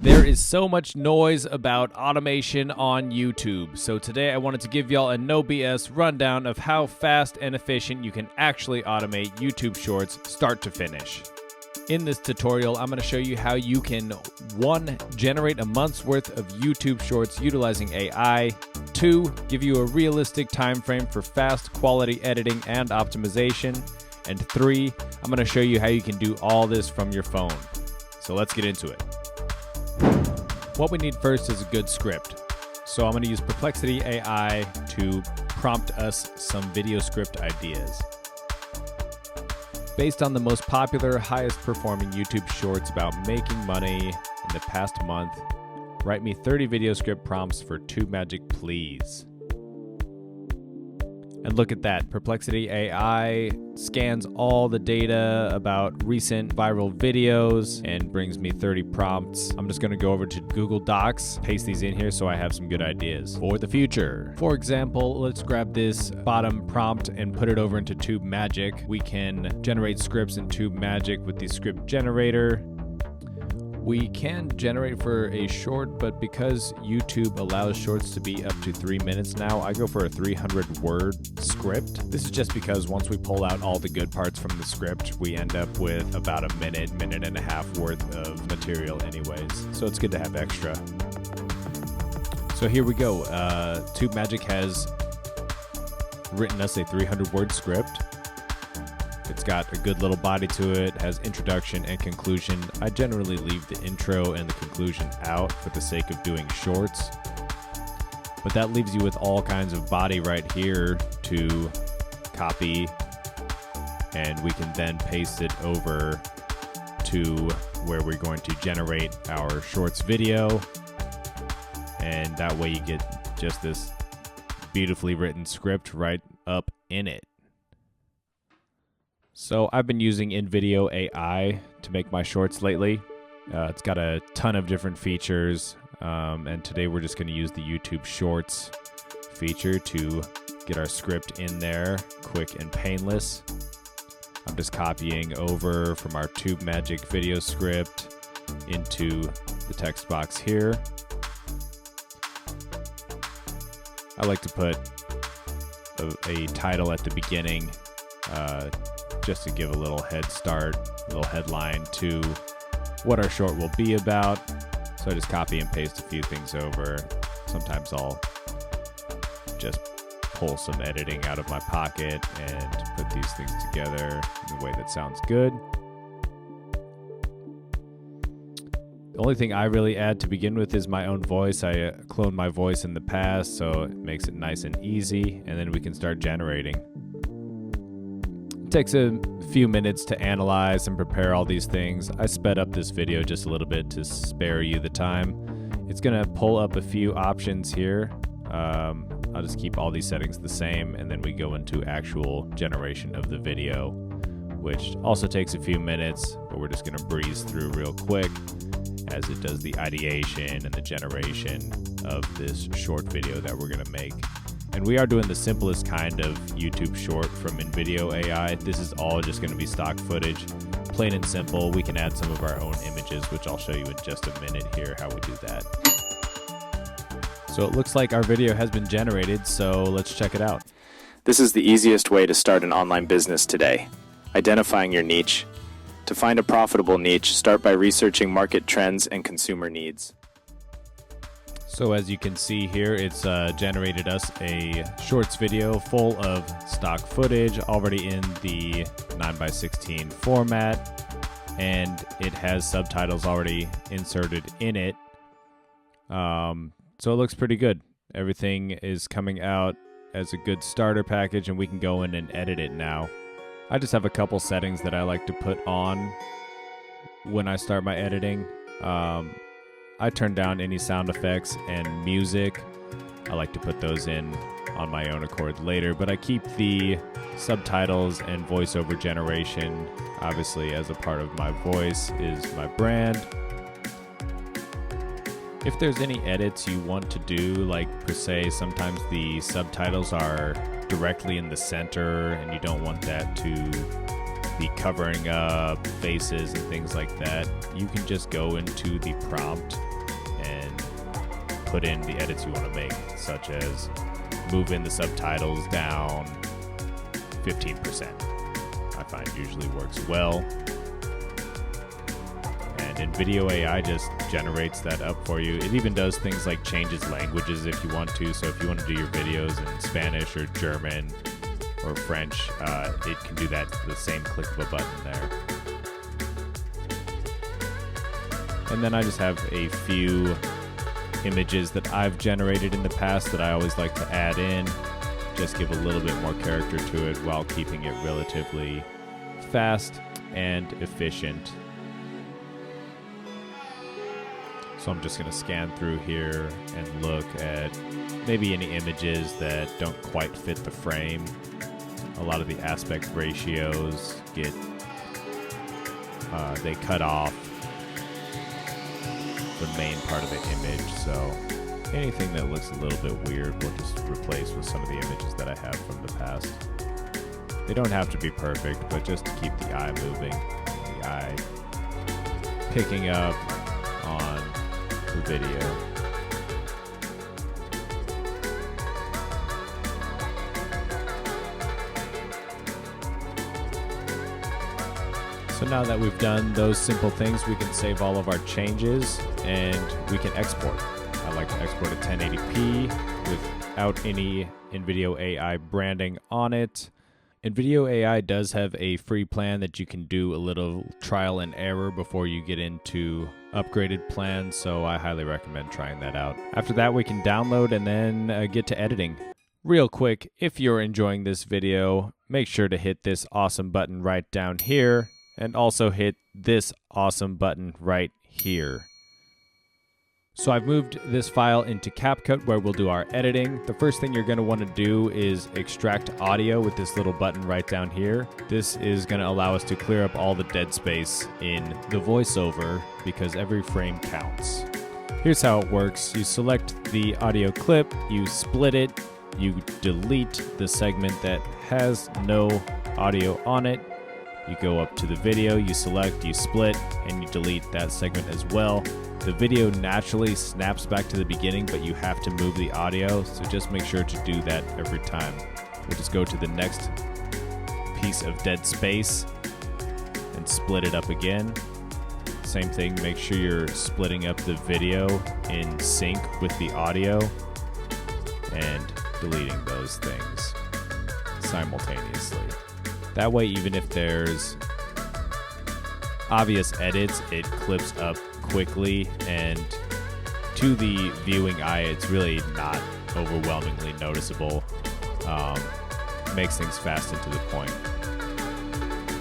There is so much noise about automation on YouTube, so today I wanted to give y'all a no BS rundown of how fast and efficient you can actually automate YouTube Shorts start to finish. In this tutorial, I'm going to show you how you can 1. Generate a month's worth of YouTube Shorts utilizing AI, 2. Give you a realistic time frame for fast quality editing and optimization, and 3. I'm going to show you how you can do all this from your phone. So let's get into it. What we need first is a good script. So I'm going to use Perplexity AI to prompt us some video script ideas. Based on the most popular, highest performing YouTube shorts about making money in the past month, write me 30 video script prompts for Tube Magic, please. And look at that, Perplexity AI scans all the data about recent viral videos and brings me 30 prompts. I'm just gonna go over to Google Docs, paste these in here so I have some good ideas for the future. For example, let's grab this bottom prompt and put it over into Tube Magic. We can generate scripts in Tube Magic with the script generator. We can generate for a short, but because YouTube allows shorts to be up to 3 minutes now, I go for a 300-word script. This is just because once we pull out all the good parts from the script, we end up with about a minute and a half worth of material anyways. So it's good to have extra. So here we go. Tube Magic has written us a 300-word script. It's got a good little body to it, has introduction and conclusion. I generally leave the intro and the conclusion out for the sake of doing shorts. But that leaves you with all kinds of body right here to copy, and we can then paste it over to where we're going to generate our shorts video. And that way you get just this beautifully written script right up in it. So I've been using InVideo AI to make my shorts lately. It's got a ton of different features, and today we're just going to use the YouTube Shorts feature to get our script in there quick and painless. I'm just copying over from our Tube Magic video script into the text box here. I like to put a title at the beginning, just to give a little head start, a little headline to what our short will be about. So I just copy and paste a few things over. Sometimes I'll just pull some editing out of my pocket and put these things together in a way that sounds good. The only thing I really add to begin with is my own voice. I cloned my voice in the past, so it makes it nice and easy, and then we can start generating. It takes a few minutes to analyze and prepare all these things. I sped up this video just a little bit to spare you the time. It's gonna pull up a few options here. I'll just keep all these settings the same, and then we go into actual generation of the video, which also takes a few minutes, but we're just gonna breeze through real quick as it does the ideation and the generation of this short video that we're gonna make. And we are doing the simplest kind of YouTube short from InVideo AI. This is all just going to be stock footage, plain and simple. We can add some of our own images, which I'll show you in just a minute here how we do that. So it looks like our video has been generated, so let's check it out. This is the easiest way to start an online business today. Identifying your niche. To find a profitable niche, start by researching market trends and consumer needs. So as you can see here, it's generated us a shorts video full of stock footage already in the 9:16 format, and it has subtitles already inserted in it. So it looks pretty good. Everything is coming out as a good starter package, and we can go in and edit it now. I just have a couple settings that I like to put on when I start my editing. I turn down any sound effects and music. I like to put those in on my own accord later, but I keep the subtitles and voiceover generation, obviously, as a part of my voice is my brand. If there's any edits you want to do, like per se, sometimes the subtitles are directly in the center and you don't want that to be covering up faces and things like that, you can just go into the prompt put in the edits you want to make, such as move in the subtitles down 15%. I find usually works well. And InVideo AI just generates that up for you. It even does things like changes languages if you want to. So if you want to do your videos in Spanish or German or French, it can do that with the same click of a button there. And then I just have a few images that I've generated in the past that I always like to add in. Just give a little bit more character to it while keeping it relatively fast and efficient. So I'm just going to scan through here and look at maybe any images that don't quite fit the frame. A lot of the aspect ratios get, they cut off the main part of the image, so anything that looks a little bit weird we'll just replace with some of the images that I have from the past. They don't have to be perfect, but just to keep the eye moving, the eye picking up on the video. So now that we've done those simple things, we can save all of our changes and we can export. I like to export at 1080p without any InVideo AI branding on it. InVideo AI does have a free plan that you can do a little trial and error before you get into upgraded plans, so I highly recommend trying that out. After that, we can download and then get to editing. Real quick, if you're enjoying this video, make sure to hit this awesome button right down here, and also hit this awesome button right here. So I've moved this file into CapCut where we'll do our editing. The first thing you're going to want to do is extract audio with this little button right down here. This is going to allow us to clear up all the dead space in the voiceover because every frame counts. Here's how it works. You select the audio clip, you split it, you delete the segment that has no audio on it. You go up to the video, you select, you split, and you delete that segment as well. The video naturally snaps back to the beginning, but you have to move the audio, so just make sure to do that every time. We'll just go to the next piece of dead space and split it up again. Same thing, make sure you're splitting up the video in sync with the audio and deleting those things simultaneously. That way, even if there's obvious edits, it clips up quickly, and to the viewing eye, it's really not overwhelmingly noticeable. Makes things fast and to the point.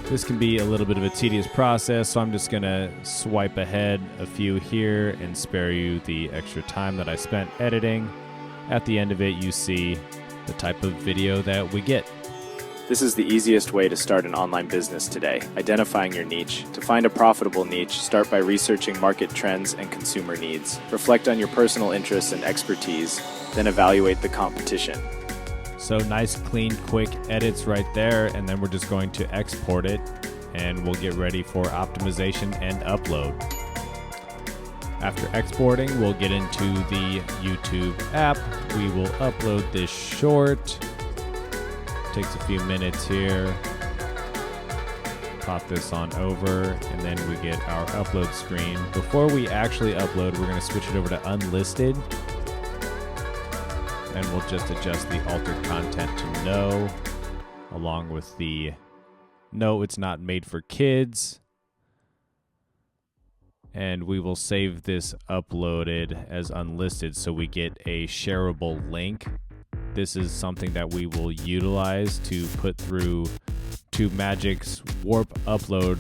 This can be a little bit of a tedious process, so I'm just going to swipe ahead a few here and spare you the extra time that I spent editing. At the end of it, you see the type of video that we get. This is the easiest way to start an online business today, identifying your niche. To find a profitable niche, start by researching market trends and consumer needs. Reflect on your personal interests and expertise, then evaluate the competition. So nice, clean, quick edits right there, and then we're just going to export it, and we'll get ready for optimization and upload. After exporting, we'll get into the YouTube app. We will upload this short. Takes a few minutes here. Pop this on over, and then we get our upload screen. Before we actually upload, we're going to switch it over to unlisted, and we'll just adjust the altered content to no, along with the no, it's not made for kids. And we will save this uploaded as unlisted so we get a shareable link. This is something that we will utilize to put through to Magic's Warp Upload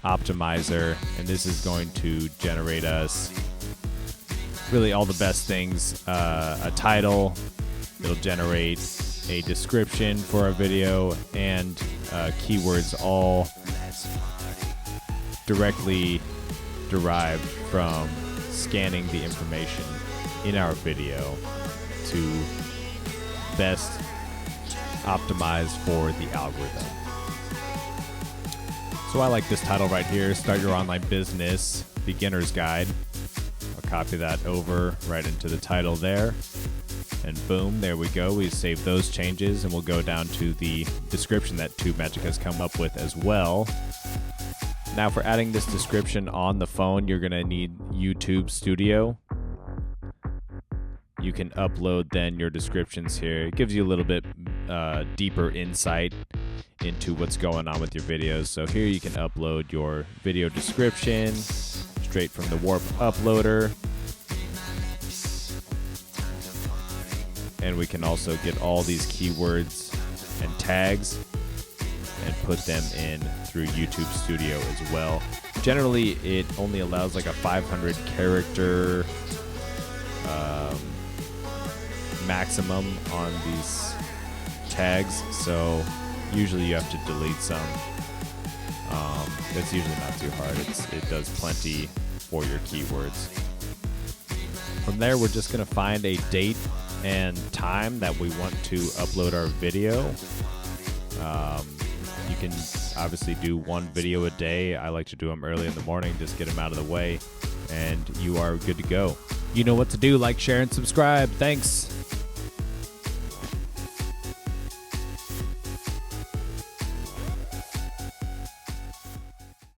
Optimizer, and this is going to generate us really all the best things. A title, it'll generate a description for our video, and keywords, all directly derived from scanning the information in our video to best optimize for the algorithm. So I like this title right here, Start Your Online Business Beginner's Guide. I'll copy that over right into the title there. And boom, there we go. We save those changes, and we'll go down to the description that TubeMagic has come up with as well. Now for adding this description on the phone, you're gonna need YouTube Studio. You can upload then your descriptions here. It gives you a little bit deeper insight into what's going on with your videos. So here you can upload your video description straight from the Warp uploader. And we can also get all these keywords and tags and put them in through YouTube Studio as well. Generally, it only allows like a 500 character maximum on these tags, so usually you have to delete some. It's usually not too hard. It does plenty for your keywords. From there, we're just gonna find a date and time that we want to upload our video. You can obviously do one video a day. I like to do them early in the morning, just get them out of the way, and you are good to go. You know what to do. Like, share, and subscribe. Thanks.